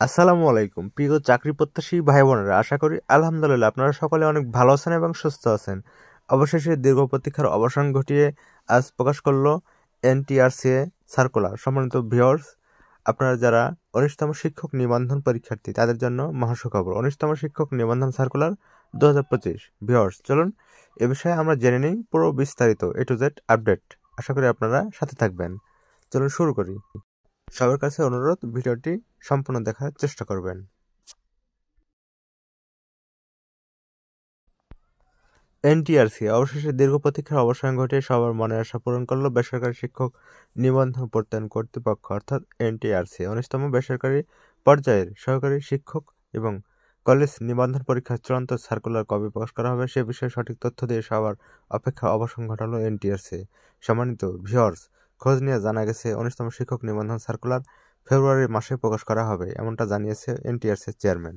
আসসালামু আলাইকুম প্রিয় চাকরি প্রত্যাশী ভাই বোনেরা, আশা করি আলহামদুলিল্লাহ আপনারা সকলে অনেক ভালো আছেন এবং সুস্থ আছেন। অবশেষে দীর্ঘ প্রতীক্ষার অবসান ঘটিয়ে আজ প্রকাশ করলো এনটিআরসিএ সার্কুলার। সম্মানিত ভিউয়ার্স, আপনারা যারা 19তম শিক্ষক নিবন্ধন পরীক্ষার্থী তাদের জন্য মহাসুখবর। 19তম শিক্ষক নিবন্ধন সার্কুলার 2025। ভিউয়ার্স, চলুন এ বিষয়ে আমরা জেনে নিই পুরো বিস্তারিত A to Z আপডেট। আশা করি আপনারা সাথে থাকবেন। চলুন শুরু করি। সবার কাছে অনুরোধ, ভিডিওটি সম্পূর্ণ দেখার চেষ্টা করবেন। এনটিআরসি অবশেষে দীর্ঘ প্রতীক্ষার অবসান ঘটিয়ে সবার মনের আশা পূরণ করল বেসরকারি শিক্ষক নিবন্ধন প্রত্যয়ন কর্তৃপক্ষ অর্থাৎ এনটিআরসি। 19তম বেসরকারি পর্যায়ের সহকারী শিক্ষক এবং কলেজ নিবন্ধন পরীক্ষার চূড়ান্ত সার্কুলার কবে প্রকাশ করা হবে সে বিষয়ে সঠিক তথ্য দিয়ে সবার অপেক্ষা অবসান ঘটালো এনটিআরসি। সম্মানিত ভিউয়ার্স, খোঁজ নিয়ে জানা গেছে 19তম শিক্ষক নিবন্ধন সার্কুলার ফেব্রুয়ারি মাসে প্রকাশ করা হবে, এমনটা জানিয়েছে এনটিআরসির চেয়ারম্যান।